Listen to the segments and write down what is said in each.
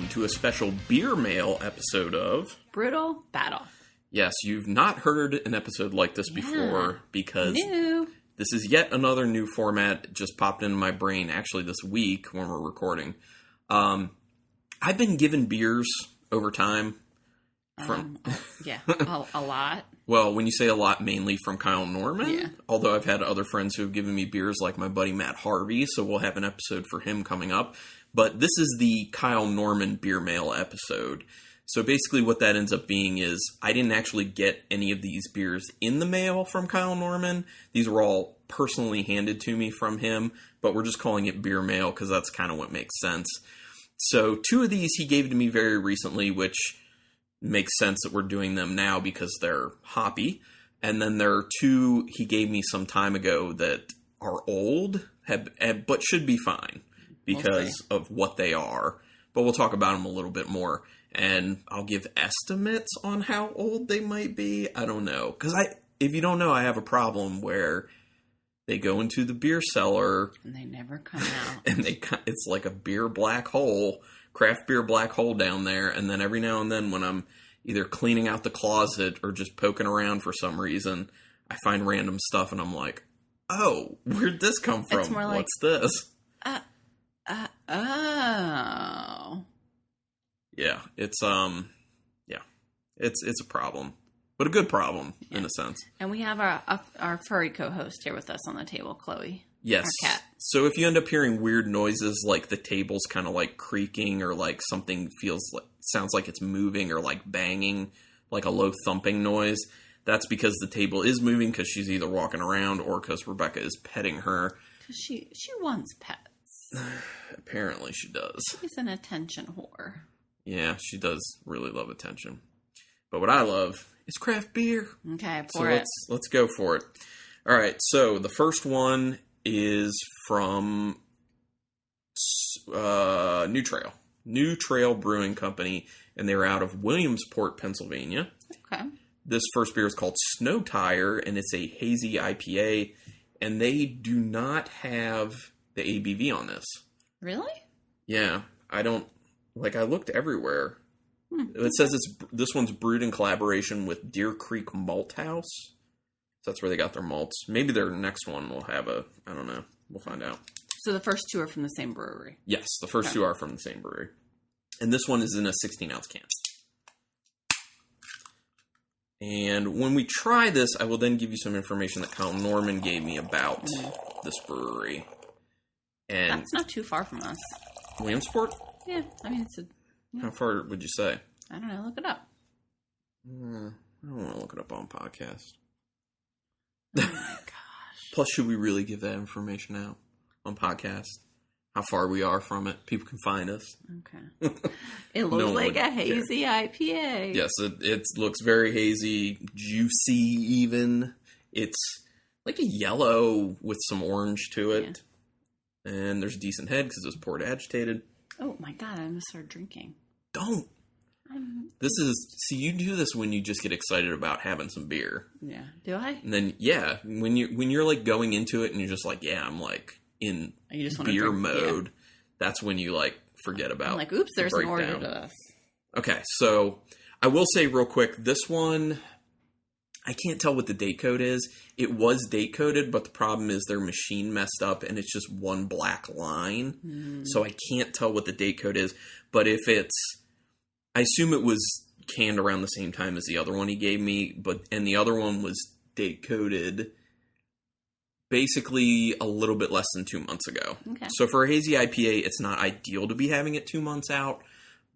welcome to a special Beer Mail episode of Brutal Battle. Yes, you've not heard an episode like this before because New. this is yet another new format. It just popped into my brain actually this week when we're recording. I've been given beers over time from... a lot. Well, when you say a lot, mainly from Kyle Norman. Yeah. Although I've had other friends who have given me beers like my buddy Matt Harvey, so we'll have an episode for him coming up. But this is the Kyle Norman Beer Mail episode. So basically what that ends up being is I didn't actually get any of these beers in the mail from Kyle Norman. These were all personally handed to me from him, but we're just calling it Beer Mail because that's kind of what makes sense. So 2 of these he gave to me very recently, which makes sense that we're doing them now because they're hoppy. And then there are 2 he gave me some time ago that are old, but should be fine because of what they are. But we'll talk about them a little bit more. And I'll give estimates on how old they might be. I don't know. Because if you don't know, I have a problem where they go into the beer cellar. And they never come out. And it's like a beer black hole, craft beer black hole down there. And then every now and then when I'm either cleaning out the closet or just poking around for some reason, I find random stuff and I'm like, oh, where'd this come from? It's more like, what's this? Oh. Yeah, it's it's a problem, but a good problem in a sense. And we have our furry co-host here with us on the table, Chloe. Yes. Our cat. So if you end up hearing weird noises, like the table's kind of like creaking, or like something sounds like it's moving, or like banging, like a low thumping noise, that's because the table is moving because she's either walking around or because Rebecca is petting her. Because she wants pets. Apparently, she does. She's an attention whore. Yeah, she does really love attention. But what I love is craft beer. Okay, pour it. Let's go for it. All right, so the first one is from New Trail Brewing Company, and they're out of Williamsport, Pennsylvania. Okay. This first beer is called Snow Tire, and it's a hazy IPA, and they do not have the ABV on this. Really? Yeah, I looked everywhere. It says this one's brewed in collaboration with Deer Creek Malt House. So that's where they got their malts. Maybe their next one will have I don't know. We'll find out. So the first 2 are from the same brewery? Yes, the first 2 are from the same brewery. And this one is in a 16-ounce can. And when we try this, I will then give you some information that Kyle Norman gave me about this brewery. And that's not too far from us. Williamsport? Yeah, I mean, it's How far would you say? I don't know. Look it up. I don't want to look it up on podcast. Oh my gosh. Plus, should we really give that information out on podcast? How far we are from it? People can find us. Okay. It looks like a hazy IPA. Yes, it looks very hazy, juicy even. It's like a yellow with some orange to it. Yeah. And there's a decent head because it was poured agitated. Oh my god, I'm going to start drinking. Don't. You do this when you just get excited about having some beer. Yeah. Do I? And then, when you're like going into it and you're just like, I'm like in beer mode, that's when you like forget about. I'm like, oops, there's more to this. Okay, so I will say real quick, this one, I can't tell what the date code is. It was date coded, but the problem is their machine messed up and it's just one black line. So I can't tell what the date code is. But I assume it was canned around the same time as the other one he gave me, and the other one was date coded basically a little bit less than 2 months ago. Okay. So for a hazy IPA, it's not ideal to be having it 2 months out,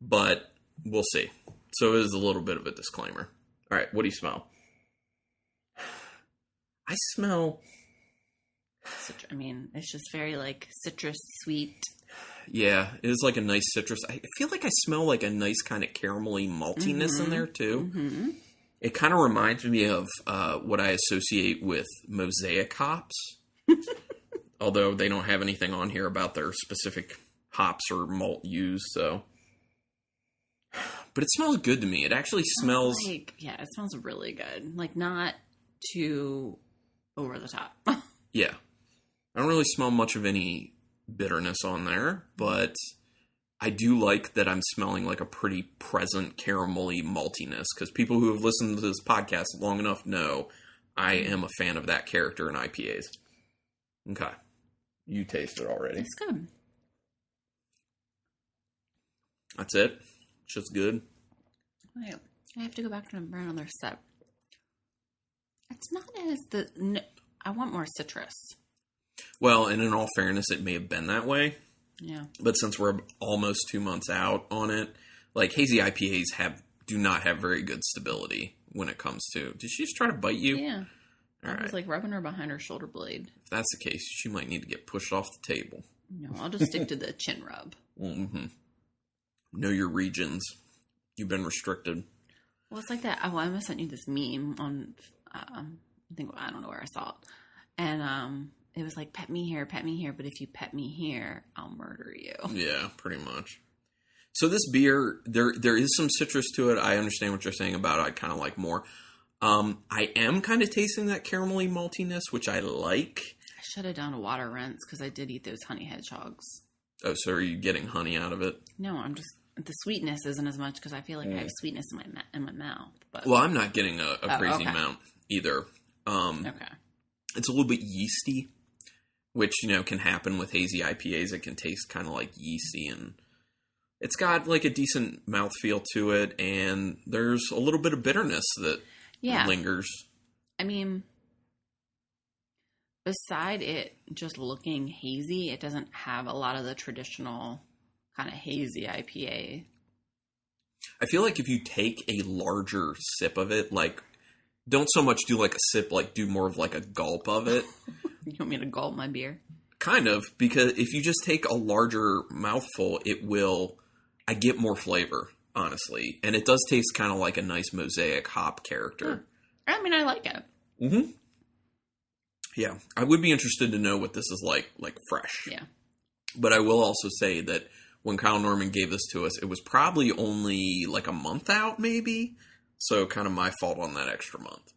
but we'll see. So it is a little bit of a disclaimer. All right, what do you smell? I smell... I mean, it's just very like citrus sweet. Yeah, it is like a nice citrus. I feel like I smell like a nice kind of caramelly maltiness in there too. Mm-hmm. It kind of reminds me of what I associate with Mosaic hops. Although they don't have anything on here about their specific hops or malt used, so... But it smells good to me. It actually smells... it smells really good. Like, not too over the top. Yeah. I don't really smell much of any bitterness on there, but I do like that I'm smelling like a pretty present caramelly maltiness, because people who have listened to this podcast long enough know I am a fan of that character in IPAs. Okay. You taste it already. It's good. That's it? Just good? Wait, I have to go back to another sip. It's not as I want more citrus. Well, and in all fairness, it may have been that way. Yeah. But since we're almost 2 months out on it, like hazy IPAs do not have very good stability when it comes to... Did she just try to bite you? Yeah. All I was right. rubbing her behind her shoulder blade. If that's the case, she might need to get pushed off the table. No, I'll just stick to the chin rub. Mm-hmm. Know your regions. You've been restricted. Well, it's like that. Oh, I sent you this meme on, I don't know where I saw it. And it was like, pet me here, but if you pet me here, I'll murder you. Yeah, pretty much. So this beer, there is some citrus to it. I understand what you're saying about it. I kind of like more. I am kind of tasting that caramelly maltiness, which I like. I should have done a water rinse because I did eat those honey hedgehogs. Oh, so are you getting honey out of it? No, I'm just... The sweetness isn't as much because I feel like I have sweetness in my mouth. But well, I'm not getting a crazy amount either. Okay. It's a little bit yeasty, which, can happen with hazy IPAs. It can taste kind of like yeasty, and it's got like a decent mouthfeel to it, and there's a little bit of bitterness that lingers. I mean, beside it just looking hazy, it doesn't have a lot of the traditional kind of hazy IPA. I feel like if you take a larger sip of it, like, don't so much do like a sip, like do more of like a gulp of it. You want me to gulp my beer? Kind of, because if you just take a larger mouthful, I get more flavor, honestly. And it does taste kind of like a nice mosaic hop character. Yeah. I mean, I like it. Mm-hmm. Yeah. I would be interested to know what this is like fresh. Yeah. But I will also say that when Kyle Norman gave this to us, it was probably only like a month out, maybe. So kind of my fault on that extra month.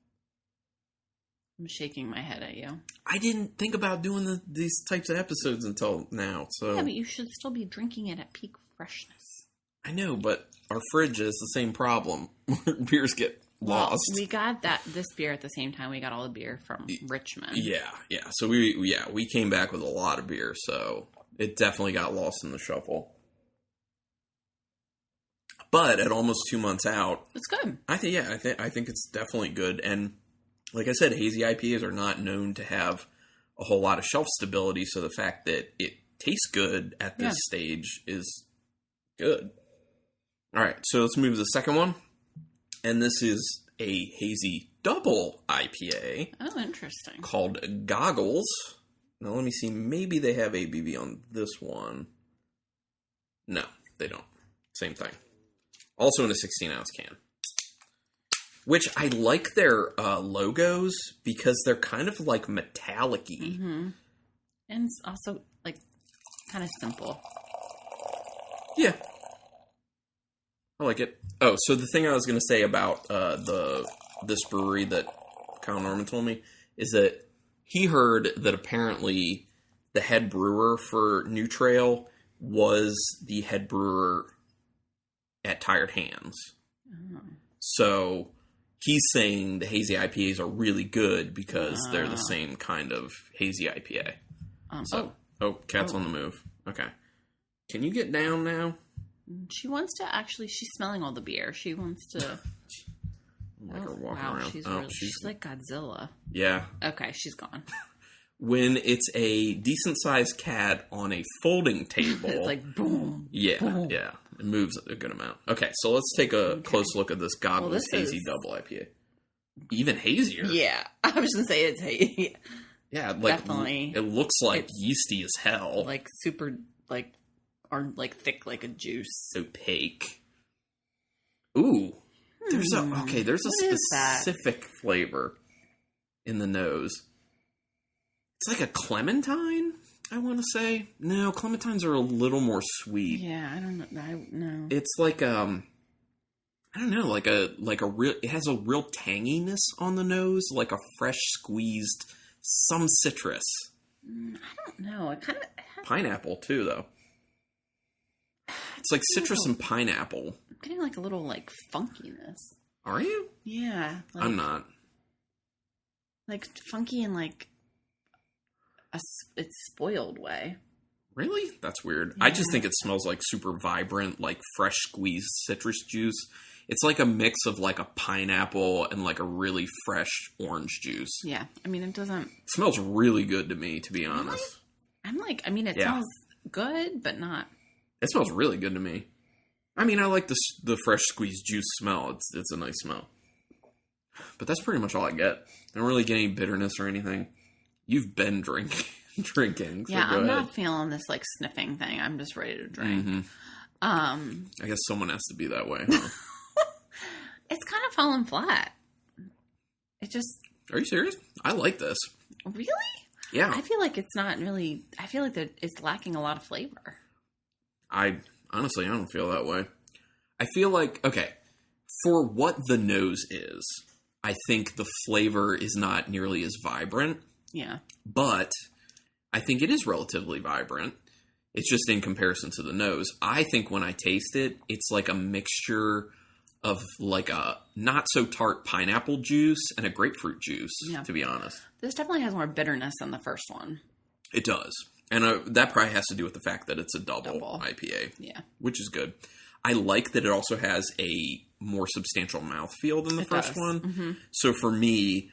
I'm shaking my head at you. I didn't think about doing these types of episodes until now. So yeah, but you should still be drinking it at peak freshness. I know, but our fridge is the same problem. Beers get lost. We got this beer at the same time we got all the beer from Richmond. Yeah. So we came back with a lot of beer, so it definitely got lost in the shuffle. But at almost 2 months out, it's good. I think it's definitely good. And like I said, hazy IPAs are not known to have a whole lot of shelf stability, so the fact that it tastes good at this stage is good. All right, so let's move to the second one. And this is a hazy double IPA. Oh, interesting. Called Goggles. Now let me see, maybe they have ABV on this one. No, they don't. Same thing. Also in a 16-ounce can. Which I like their logos because they're kind of like metallic-y. Mm-hmm. And it's also like kind of simple. Yeah. I like it. Oh, so the thing I was going to say about this brewery that Kyle Norman told me is that he heard that apparently the head brewer for New Trail was the head brewer at Tired Hands. Oh. So he's saying the hazy IPAs are really good because they're the same kind of hazy IPA. Cat's on the move. Okay. Can you get down now? She wants to she's smelling all the beer. She wants to... Like her walking around. She's like Godzilla. Yeah. Okay, she's gone. When it's a decent-sized cat on a folding table... It's like boom. Yeah, boom. Yeah. It moves a good amount. Okay, so let's take a close look at this Goggles Hazy Double IPA. Even hazier. Yeah. I was going to say it's hazy. Yeah, definitely. It looks like yeasty as hell. Like super, or thick like a juice. Opaque. Ooh. There's a specific flavor in the nose. It's like a clementine, I want to say. No, clementines are a little more sweet. Yeah, I don't know. No. It's like I don't know, like a real. It has a real tanginess on the nose, like a fresh squeezed some citrus. I don't know. It kind of pineapple too, though. It's like citrus and pineapple. I'm getting like a little like funkiness. Are you? Yeah. Like, I'm not. Like funky in like it's spoiled way. Really? That's weird. Yeah. I just think it smells like super vibrant, like fresh squeezed citrus juice. It's like a mix of like a pineapple and like a really fresh orange juice. Yeah. I mean, it doesn't... It smells really good to me, to be honest. Really? It smells good, but not... It smells really good to me. I mean, I like the fresh squeezed juice smell. It's a nice smell. But that's pretty much all I get. I don't really get any bitterness or anything. You've been drinking. So yeah, go I'm ahead. not feeling this like sniffing thing. I'm just ready to drink. Mm-hmm. I guess someone has to be that way, huh? It's kind of fallen flat. It just... Are you serious? I like this. Really? Yeah. I feel like it's not really... I feel like it's lacking a lot of flavor. Honestly, I don't feel that way. I feel like, okay, for what the nose is, I think the flavor is not nearly as vibrant. Yeah. But I think it is relatively vibrant. It's just in comparison to the nose. I think when I taste it, it's like a mixture of like a not so tart pineapple juice and a grapefruit juice, to be honest. This definitely has more bitterness than the first one. It does. And that probably has to do with the fact that it's a double IPA. Yeah. Which is good. I like that it also has a more substantial mouthfeel than the first one. Mm-hmm. So for me,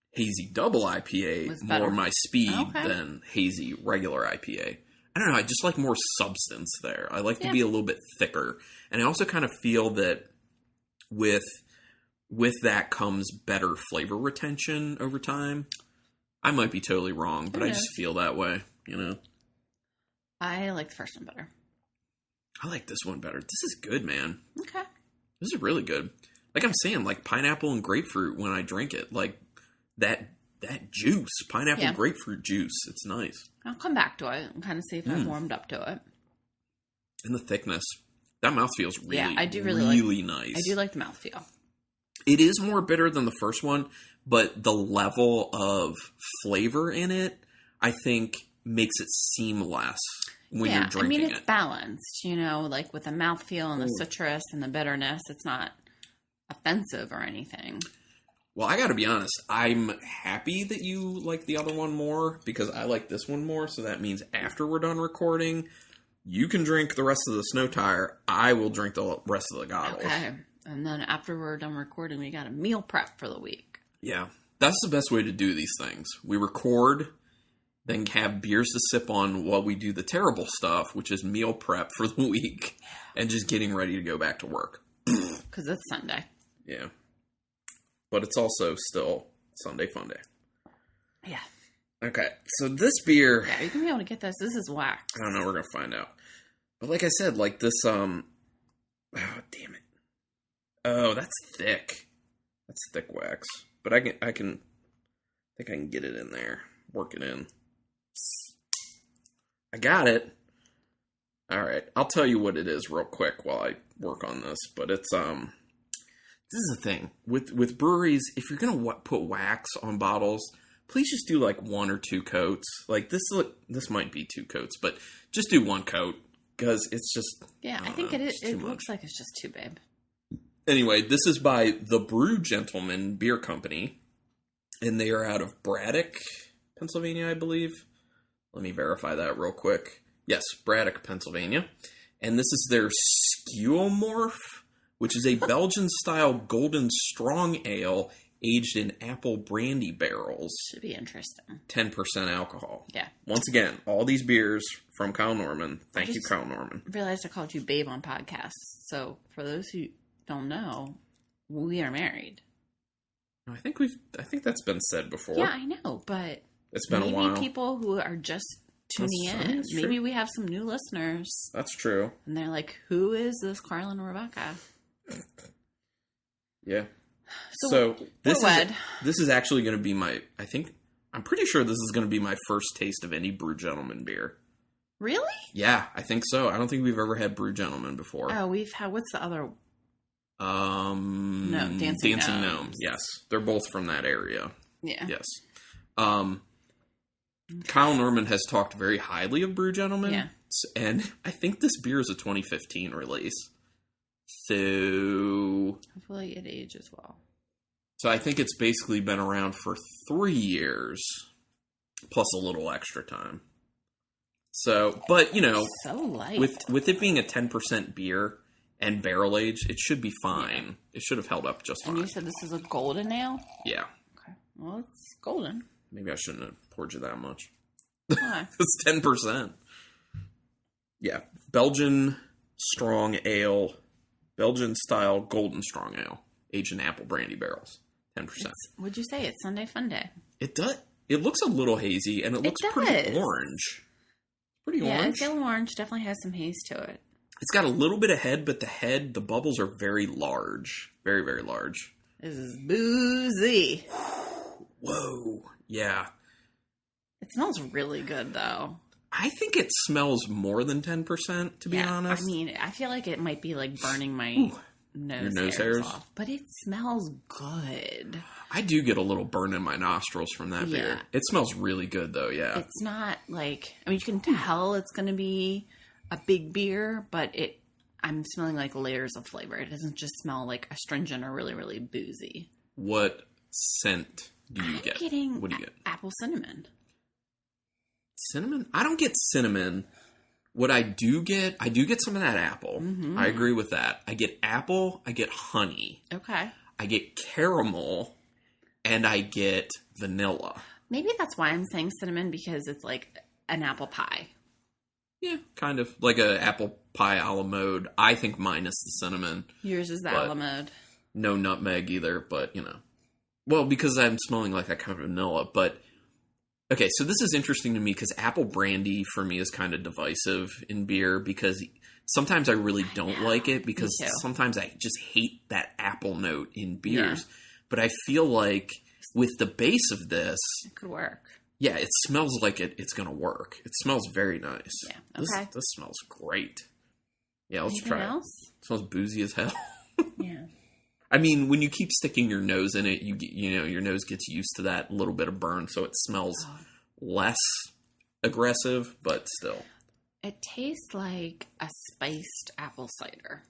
hazy double IPA more my speed than hazy regular IPA. I don't know. I just like more substance there. I like to be a little bit thicker. And I also kind of feel that with that comes better flavor retention over time. I might be totally wrong, but I just feel that way, you know? I like the first one better. I like this one better. This is good, man. Okay. This is really good. Like I'm saying, like pineapple and grapefruit when I drink it. Like that juice, pineapple grapefruit juice. It's nice. I'll come back to it and kind of see if I've warmed up to it. And the thickness. That mouth feels really, I do really nice. I do like the mouthfeel. It is more bitter than the first one, but the level of flavor in it, I think, makes it seem less when you're drinking it. I mean, it's balanced, you know, like with the mouthfeel and the citrus and the bitterness. It's not offensive or anything. Well, I gotta be honest. I'm happy that you like the other one more because I like this one more. So that means after we're done recording, you can drink the rest of the snow tire. I will drink the rest of the goggles. Okay. And then after we're done recording, we got a meal prep for the week. Yeah. That's the best way to do these things. We record, then have beers to sip on while we do the terrible stuff, which is meal prep for the week and just getting ready to go back to work. Because it's Sunday. Yeah. But it's also still Sunday Fun Day. Yeah. Okay, so this beer... Yeah, you're going to be able to get this. This is wax. I don't know, we're going to find out. But like I said, like this, oh, damn it. Oh, that's thick. That's thick wax. But I think I can get it in there. Work it in. I got it. All right, I'll tell you what it is real quick while I work on this. But it's, this is the thing. With breweries, if you're going to put wax on bottles... Please just do like 1 or 2 coats. Like this might be 2 coats, but just do 1 coat because it's just. Yeah, I think it looks like it's just too big. Anyway, this is by the Brew Gentleman Beer Company, and they are out of Braddock, Pennsylvania, I believe. Let me verify that real quick. Yes, Braddock, Pennsylvania, and this is their Skewomorph, which is a Belgian-style golden strong ale. Aged in apple brandy barrels. Should be interesting. 10% alcohol. Yeah. Once again, all these beers from Kyle Norman. Thank you, Kyle Norman. I realized I called you babe on podcasts. So for those who don't know, we are married. I think that's been said before. Yeah, I know, but it's been a while. Maybe people who are just tuning in, maybe we have some new listeners. That's true. And they're like, who is this Carlin and Rebecca? Yeah. So this is actually going to be I'm pretty sure this is going to be my first taste of any Brew Gentleman beer. Really? Yeah, I think so. I don't think we've ever had Brew Gentleman before. Oh, we've had, what's the other? No, Dancing Gnomes. Yes. They're both from that area. Yeah. Yes. Kyle Norman has talked very highly of Brew Gentleman. Yeah. And I think this beer is a 2015 release. So Hopefully it ages well. So I think it's basically been around for 3 years, plus a little extra time. So, but, you know, So light. with it being a 10% beer and barrel aged, it should be fine. Yeah. It should have held up just fine. And you said this is a golden ale? Yeah. Okay. Well, it's golden. Maybe I shouldn't have poured you that much. Why? It's 10%. Yeah. Belgian strong ale. Belgian style golden strong ale. Aged in apple brandy barrels. 10%. Would you say it's Sunday Fun Day? It does. It looks a little hazy, and it looks pretty orange. Pretty orange. Yeah, it's yellow orange. Definitely has some haze to it. It's got a little bit of head, but the bubbles are very large. Very, very large. This is boozy. Whoa. Yeah. It smells really good, though. I think it smells more than 10%, to be honest. I mean, I feel like it might be like burning my nose hairs off. But it smells good. I do get a little burn in my nostrils from that beer. It smells really good, though, yeah. It's not like... I mean, you can tell it's going to be a big beer, but I'm smelling like layers of flavor. It doesn't just smell like astringent or really, really boozy. What scent do you get? What do you get? Apple cinnamon. Cinnamon? I don't get cinnamon. What I do get some of that apple. Mm-hmm. I agree with that. I get apple. I get honey. Okay. I get caramel. And I get vanilla. Maybe that's why I'm saying cinnamon, because it's like an apple pie. Yeah, kind of. Like an apple pie a la mode. I think minus the cinnamon. Yours is the a la mode. No nutmeg either, but, you know. Well, because I'm smelling like that kind of vanilla. But, okay, so this is interesting to me because apple brandy for me is kind of divisive in beer because sometimes I really don't like it because sometimes I just hate that apple note in beers. Yeah. But I feel like with the base of this... It could work. Yeah, it smells like it's going to work. It smells very nice. Yeah, okay. This smells great. Yeah, let's Anything try else? It smells boozy as hell. Yeah. I mean, when you keep sticking your nose in it, you know, your nose gets used to that little bit of burn, so it smells less aggressive, but still. It tastes like a spiced apple cider.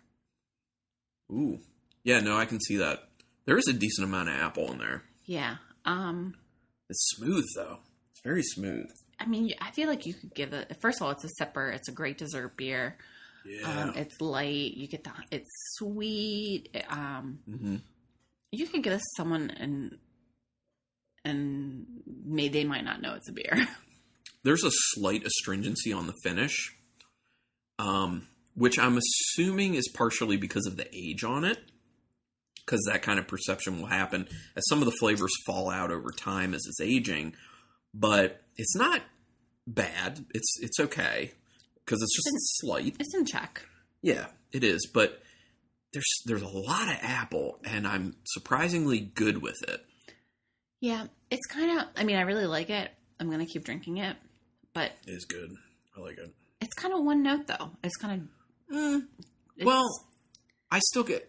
Ooh. Yeah, no, I can see that. There is a decent amount of apple in there. Yeah. It's smooth, though. It's very smooth. I mean, I feel like you could give it... First of all, it's a sipper. It's a great dessert beer. Yeah. It's light. You get it's sweet. You could give this to someone and they might not know it's a beer. There's a slight astringency on the finish, which I'm assuming is partially because of the age on it. Because that kind of perception will happen as some of the flavors fall out over time as it's aging. But it's not bad. It's okay. Because it's just slight. It's in check. Yeah, it is. But there's a lot of apple, and I'm surprisingly good with it. Yeah, it's kind of... I mean, I really like it. I'm going to keep drinking it. But... It is good. I like it. It's kind of one note, though. It's kind of... Well, I still get...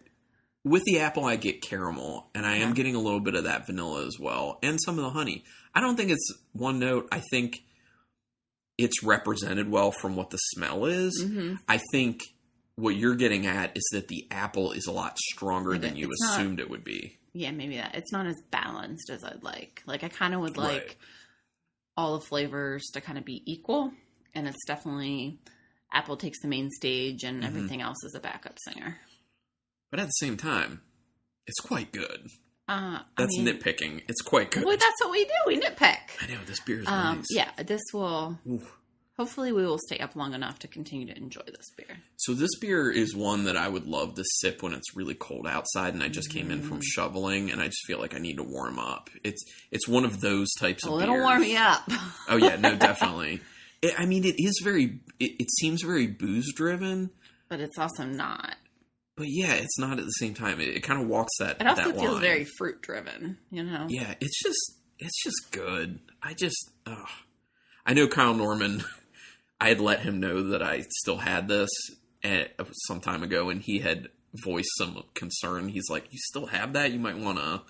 With the apple, I get caramel, and I am getting a little bit of that vanilla as well, and some of the honey. I don't think it's one note. I think it's represented well from what the smell is. Mm-hmm. I think what you're getting at is that the apple is a lot stronger than you assumed it would be. Yeah, maybe that. It's not as balanced as I'd like. Like, I kind of would like all the flavors to kind of be equal, and it's definitely... Apple takes the main stage, and everything else is a backup singer. But at the same time, it's quite good. That's nitpicking. It's quite good. Well, that's what we do. We nitpick. I know. This beer is nice. Yeah, this will... Hopefully we will stay up long enough to continue to enjoy this beer. So this beer is one that I would love to sip when it's really cold outside and I just came in from shoveling and I just feel like I need to warm up. It's one of those types of beers. It'll warm me up. Oh, yeah. No, definitely. It is very... It seems very booze-driven. But it's also not. But yeah, it's not at the same time. It kind of walks that line. It also feels very fruit-driven, you know? Yeah, it's just good. I know Kyle Norman... I had let him know that I still had this some time ago, and he had voiced some concern. He's like, "You still have that? You might want to."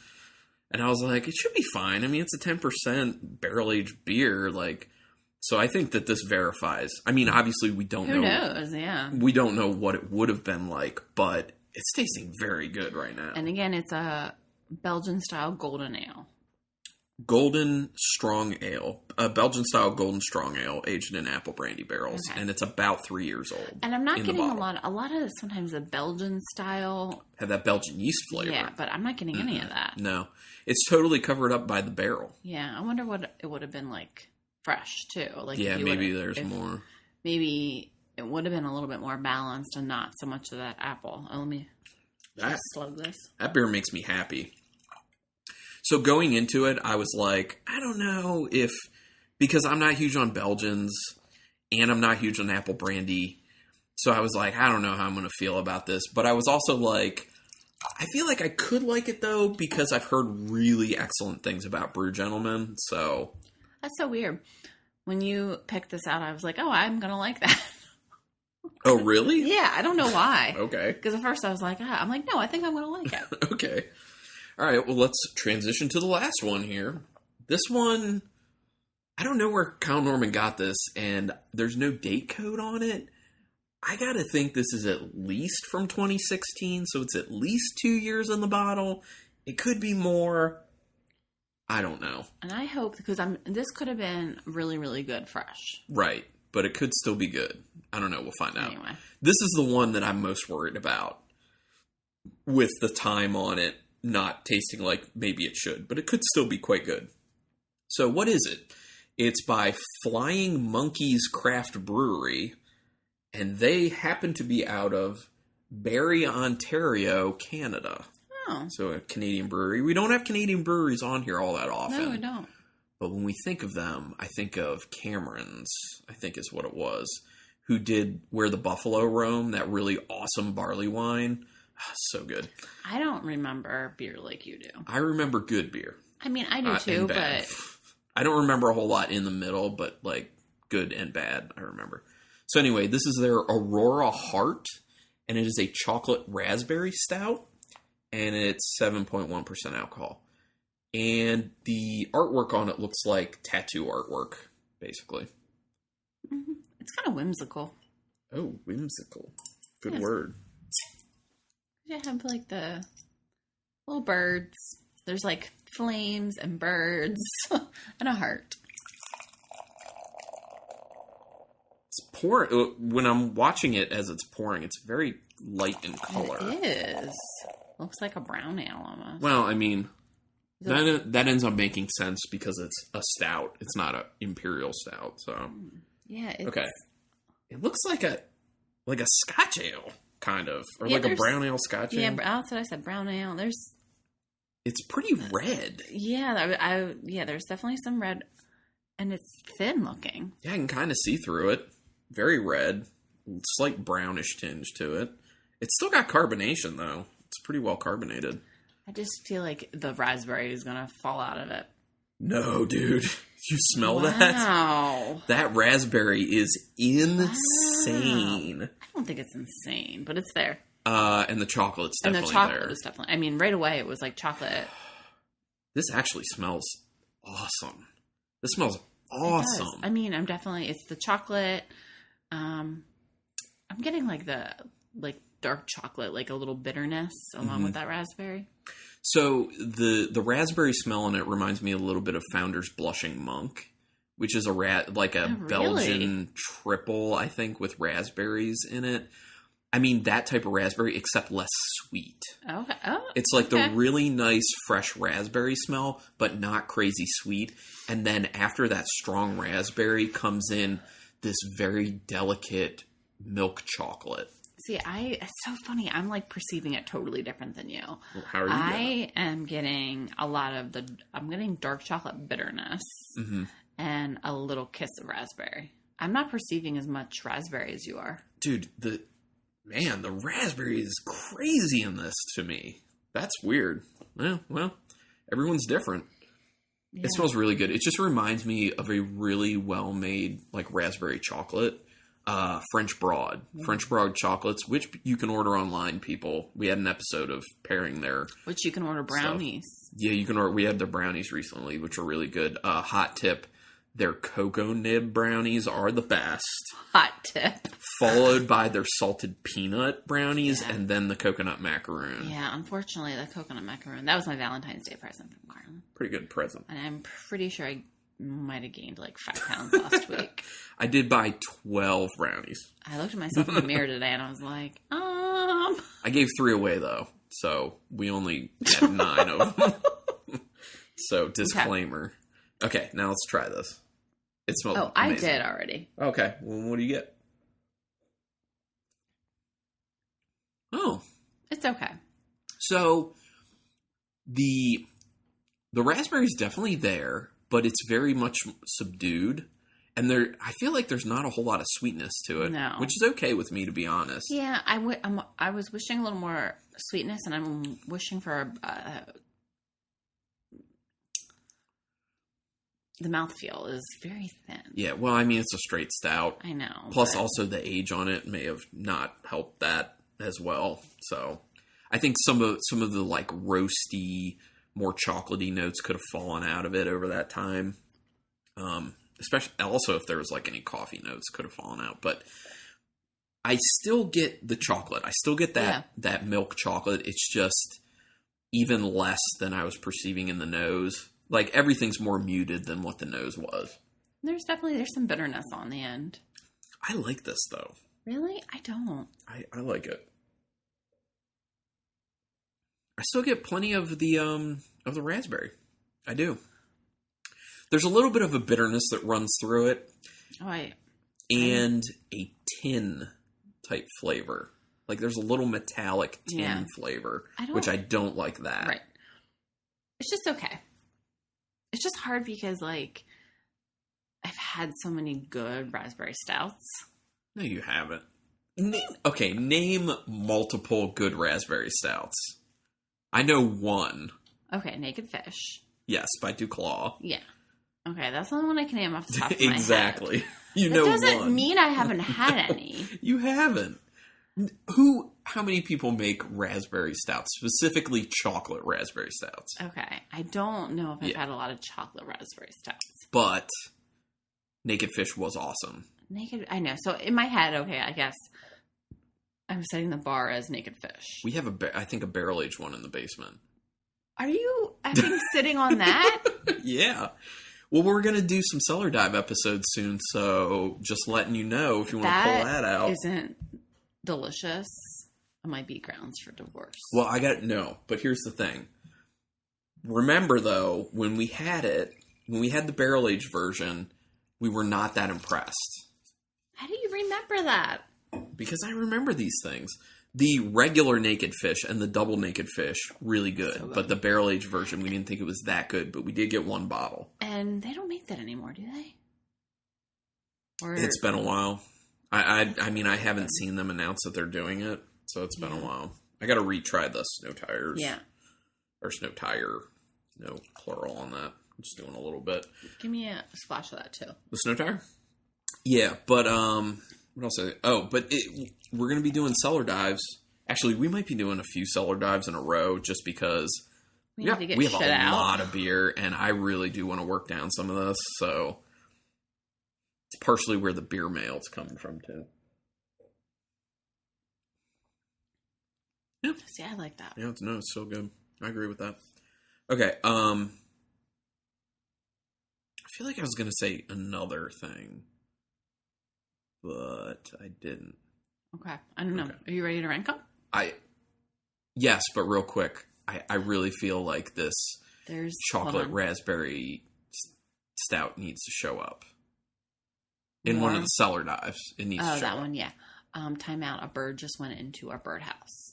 And I was like, "It should be fine. I mean, it's a 10% barrel-aged beer. Like, So I think that this verifies. I mean, obviously we don't know. Who knows? Yeah. We don't know what it would have been like, but it's tasting very good right now. And again, it's a Belgian-style golden ale. Golden strong ale. A Belgian-style golden strong ale aged in apple brandy barrels. Okay. And it's about 3 years old. And I'm not getting a lot of sometimes the Belgian-style. Have that Belgian yeast flavor. Yeah, but I'm not getting any of that. No. It's totally covered up by the barrel. Yeah, I wonder what it would have been like fresh, too. Like, yeah, maybe there's more. Maybe it would have been a little bit more balanced and not so much of that apple. Oh, let me just slug this. That beer makes me happy. So going into it, I was like, I don't know if, because I'm not huge on Belgians and I'm not huge on apple brandy. So I was like, I don't know how I'm going to feel about this. But I was also like, I feel like I could like it though, because I've heard really excellent things about Brew Gentlemen. So that's so weird. When you picked this out, I was like, oh, I'm going to like that. Oh, really? Yeah, I don't know why. Okay. Because at first I was like, I'm like, no, I think I'm going to like it. Okay. All right, well, let's transition to the last one here. This one, I don't know where Kyle Norman got this, and there's no date code on it. I got to think this is at least from 2016, so it's at least 2 years in the bottle. It could be more. I don't know. And I hope, because this could have been really, really good fresh. Right, but it could still be good. I don't know. We'll find out. Anyway. This is the one that I'm most worried about with the time on it. Not tasting like maybe it should, but it could still be quite good. So what is it? It's by Flying Monkeys Craft Brewery, and they happen to be out of Barrie, Ontario, Canada. Oh. So a Canadian brewery. We don't have Canadian breweries on here all that often. No, we don't. But when we think of them, I think of Cameron's, I think is what it was, who did Where the Buffalo Roam, that really awesome barley wine. So good. I don't remember beer like you do. I remember good beer. I mean, I do too, but I don't remember a whole lot in the middle, but like good and bad, I remember. So anyway, this is their Aurora Heart, and it is a chocolate raspberry stout, and it's 7.1% alcohol. And the artwork on it looks like tattoo artwork, basically. Mm-hmm. It's kind of whimsical. Oh, whimsical. Good Yes. word. You have like the little birds. There's like flames and birds and a heart. It's pouring. When I'm watching it as it's pouring, it's very light in color. It is. Looks like a brown ale almost. Well, I mean, that ends up making sense because it's a stout. It's not an imperial stout. So yeah. It's, okay. It looks like a Scotch ale. Kind of. Or yeah, like a brown ale scotch ale. Yeah, that's what I said, brown ale. It's pretty red. Yeah, there's definitely some red. And it's thin looking. Yeah, I can kind of see through it. Very red. Slight brownish tinge to it. It's still got carbonation, though. It's pretty well carbonated. I just feel like the raspberry is going to fall out of it. No, dude. You smell that? Wow. That raspberry is insane. Wow. I don't think it's insane, but it's there. And the chocolate's definitely there. And the chocolate is definitely. I mean, right away it was like chocolate. This actually smells awesome. This smells awesome. I mean, it's the chocolate. I'm getting like dark chocolate, like a little bitterness along with that raspberry. So the raspberry smell in it reminds me a little bit of Founder's Blushing Monk, which is Belgian triple, I think, with raspberries in it. I mean, that type of raspberry, except less sweet. Okay. Oh, it's like the really nice, fresh raspberry smell, but not crazy sweet. And then after that strong raspberry comes in this very delicate milk chocolate. See, it's so funny. I'm like perceiving it totally different than you. Well, how are you I am getting a lot of I'm getting dark chocolate bitterness and a little kiss of raspberry. I'm not perceiving as much raspberry as you are. Dude, the raspberry is crazy in this to me. That's weird. Well, everyone's different. Yeah. It smells really good. It just reminds me of a really well-made, like, raspberry chocolate. French Broad chocolates, which you can order online, people. We had an episode of pairing their which you can order brownies. Stuff. Yeah, you can order. We had their brownies recently, which are really good. Hot tip: Their cocoa nib brownies are the best. Hot tip. Followed by their salted peanut brownies and then the coconut macaroon. Yeah, unfortunately, the coconut macaroon. That was my Valentine's Day present from Carlin. Pretty good present. And I'm pretty sure I might have gained like 5 pounds last week. I did buy 12 brownies. I looked at myself in the mirror today and I was like, I gave 3 away though, so we only had 9 of them. So, disclaimer. Okay, now let's try this. It smells amazing. I did already. Okay, well, what do you get? Oh. It's okay. So, the raspberry's definitely there, but it's very much subdued. And I feel like there's not a whole lot of sweetness to it. No. Which is okay with me, to be honest. Yeah, I was wishing a little more sweetness, and I'm wishing for the mouthfeel is very thin. Yeah, well, I mean, it's a straight stout. I know. Plus, also, the age on it may have not helped that as well. So, I think some of the, like, roasty, more chocolatey notes could have fallen out of it over that time. Especially, also, if there was, like, any coffee notes could have fallen out. But I still get the chocolate. I still get that milk chocolate. It's just even less than I was perceiving in the nose. Like, everything's more muted than what the nose was. There's some bitterness on the end. I like this, though. Really? I don't. I like it. I still get plenty of the raspberry. I do. There's a little bit of a bitterness that runs through it. And a tin type flavor. Like, there's a little metallic tin flavor, which I don't like that. Right. It's just okay. It's just hard because, like, I've had so many good raspberry stouts. No, you haven't. Name multiple good raspberry stouts. I know one. Okay, Naked Fish. Yes, by Duclaw. Yeah. Okay, that's the only one I can name off the top of my head. Exactly. You know one. That doesn't mean I haven't had any. You haven't. How many people make raspberry stouts, specifically chocolate raspberry stouts? Okay, I don't know if I've had a lot of chocolate raspberry stouts. But Naked Fish was awesome. I know. So in my head, okay, I guess I'm setting the bar as Naked Fish. We have I think a barrel-aged one in the basement. Are you effing sitting on that? Yeah. Well, we're going to do some Cellar Dive episodes soon, so just letting you know if you want to pull that out. That isn't delicious. It might be grounds for divorce. Well, but here's the thing. Remember, though, when we had the barrel-aged version, we were not that impressed. How do you remember that? Because I remember these things. The regular Naked Fish and the double Naked Fish, really good. So good. But the barrel-aged version, we didn't think it was that good, but we did get one bottle. And they don't make that anymore, do they? It's been a while. I mean, I haven't seen them announce that they're doing it, so it's been a while. I got to retry the Snow Tires. Yeah. Or Snow Tire. No plural on that. I'm just doing a little bit. Give me a splash of that, too. The Snow Tire? Yeah, but, what else? We're going to be doing cellar dives. Actually, we might be doing a few cellar dives in a row just because we have a lot of beer, and I really do want to work down some of this, so it's partially where the beer mail's coming from, too. Yeah. See, I like that. Yeah, it's so good. I agree with that. Okay, I feel like I was going to say another thing, but I didn't. Okay. I don't know. Okay. Are you ready to rank them? Yes, but real quick, I really feel like this chocolate raspberry stout needs to show up. In one of the cellar dives. It needs to show up. Oh, that one, yeah. Time out. A bird just went into our birdhouse.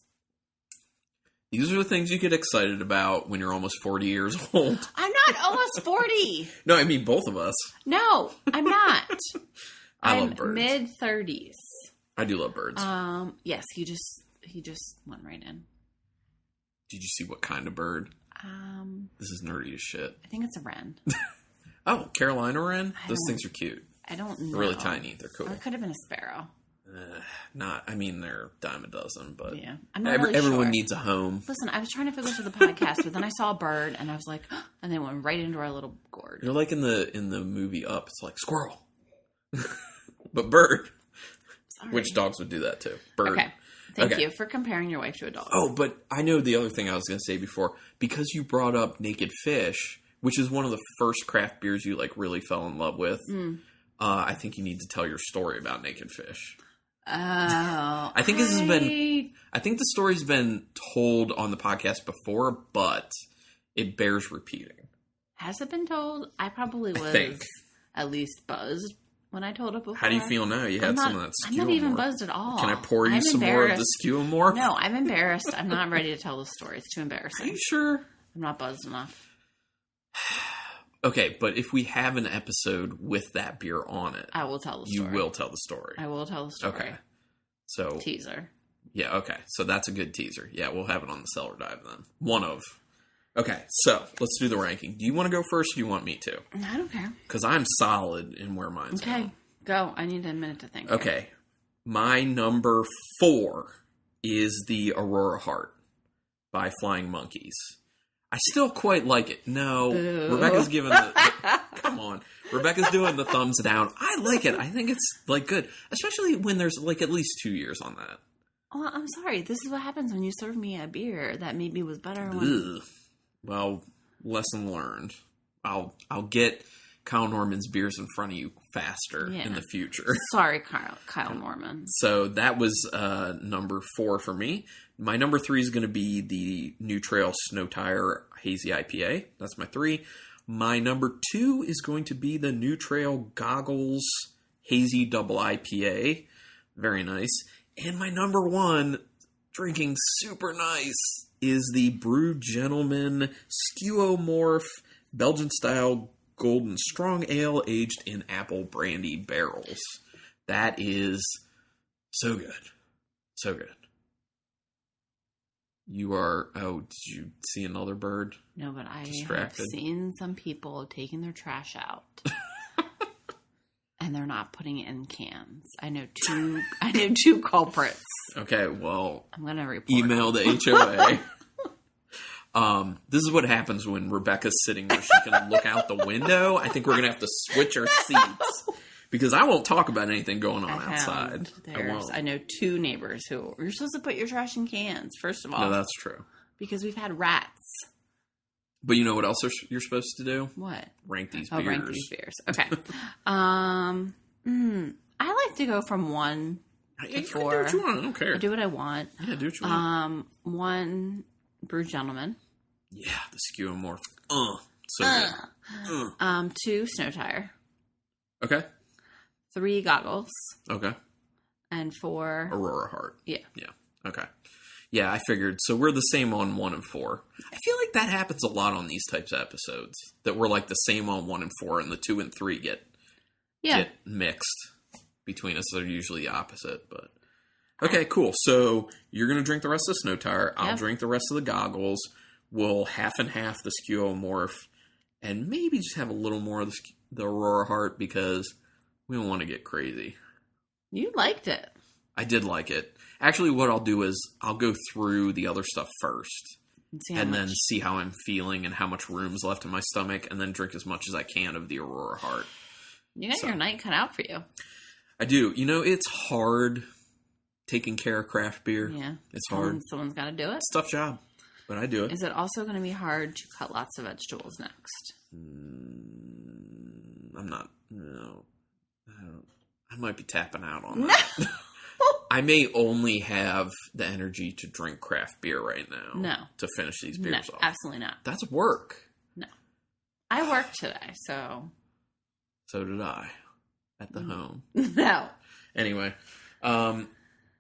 These are the things you get excited about when you're almost 40 years old. I'm not almost 40. No, I mean both of us. No, I'm not. I love birds. Mid-30s. I do love birds. Yes, he just went right in. Did you see what kind of bird? This is nerdy as shit. I think it's a wren. Oh, Carolina wren? Those things are cute. I don't know. They're really tiny. They're cool. Or it could have been a sparrow. They're a dime a dozen, but yeah, I'm not really everyone sure. needs a home. Listen, I was trying to figure this for the podcast, but then I saw a bird, and I was like, and they went right into our little gourd. You're like in the movie Up. It's like squirrel, but bird. Sorry. Which dogs would do that too? Bird. Okay. Thank you for comparing your wife to a dog. Oh, but I know the other thing I was going to say before, because you brought up Naked Fish, which is one of the first craft beers you like really fell in love with. I think you need to tell your story about Naked Fish. Oh, I think the story's been told on the podcast before, but it bears repeating. Has it been told? I probably was at least buzzed when I told it before. How do you feel now? You had some of that Skewomorph. I'm not even buzzed at all. Can I pour you some more of the Skewomorph? No, I'm embarrassed. I'm not ready to tell the story. It's too embarrassing. Are you sure? I'm not buzzed enough. Okay, but if we have an episode with that beer on it, I will tell the story. You will tell the story. I will tell the story. Okay. So teaser. Yeah, okay. So that's a good teaser. Yeah, we'll have it on the Cellar Dive then. One of. Okay, so let's do the ranking. Do you want to go first or do you want me to? I don't care. Because I'm solid in where mine's going. Okay, go. I need a minute to think. Okay. Here. My number 4 is the Aurora Heart by Flying Monkeys. I still quite like it. No, Boo. Rebecca's giving the come on. Rebecca's doing the thumbs down. I like it. I think it's like good, especially when there's like at least 2 years on that. Oh, I'm sorry. This is what happens when you serve me a beer that maybe was better. Well, lesson learned. I'll get Kyle Norman's beers in front of you faster in the future. Sorry, Kyle Norman. So that was number 4 for me. My number 3 is going to be the New Trail Snow Tire Hazy IPA. That's my 3. My number 2 is going to be the New Trail Goggles Hazy Double IPA. Very nice. And my number 1, drinking super nice, is the Brewed Gentleman Skewomorph Belgian-style Golden Strong Ale aged in apple brandy barrels. That is so good. So good. You are... Oh, did you see another bird? No, but I have seen some people taking their trash out. And they're not putting it in cans. I know two culprits. Okay, well... I'm going to report. Email the HOA. This is what happens when Rebecca's sitting where she can look out the window. I think we're going to have to switch our seats. Because I won't talk about anything going on outside. I know 2 neighbors who... You're supposed to put your trash in cans, first of all. No, that's true. Because we've had rats. But you know what else you're supposed to do? What? Rank these beers. Rank these beers. Okay. I like to go from 1 to 4. Do what you want. I don't care. I do what I want. Yeah, do what you want. 1, Brewed Gentleman. Yeah, the Skewomorph. So good. 2, Snow Tire. Okay. 3, Goggles. Okay. And 4... Aurora Heart. Yeah. Yeah. Okay. Yeah, I figured. So we're the same on 1 and 4. I feel like that happens a lot on these types of episodes. That we're like the same on 1 and 4, and the 2 and 3 get mixed between us. They're usually the opposite. But okay, cool. So you're going to drink the rest of the Snow Tire. I'll drink the rest of the Goggles. We'll half and half the Skewomorph. And maybe just have a little more of the Aurora Heart because we don't want to get crazy. You liked it. I did like it. Actually, what I'll do is I'll go through the other stuff first. And then see how I'm feeling and how much room's left in my stomach. And then drink as much as I can of the Aurora Heart. You got your night cut out for you. I do. You know, it's hard taking care of craft beer. Yeah. It's hard. Someone's got to do it. It's a tough job. But I do it. Is it also going to be hard to cut lots of vegetables next? I'm not. No. I might be tapping out on that. I may only have the energy to drink craft beer right now. No. To finish these beers off. Absolutely not. That's work. No. I worked today, so. So did I. At the home. No. Anyway.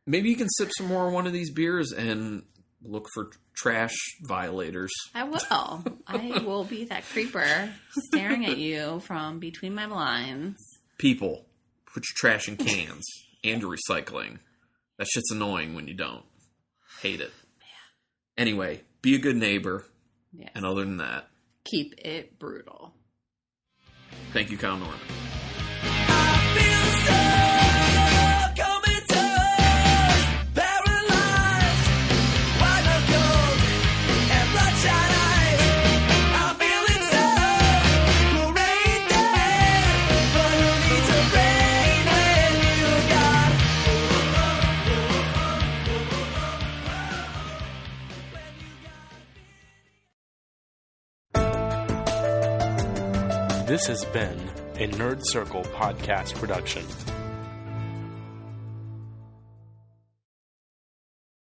Maybe you can sip some more of one of these beers and look for trash violators. I will. I will be that creeper staring at you from between my blinds. People, put your trash in cans and your recycling. That shit's annoying when you don't. Hate it. Man. Anyway, be a good neighbor. Yes. And other than that, keep it brutal. Thank you, Kyle Norman. I feel so coming to This has been a Nerd Circle podcast production.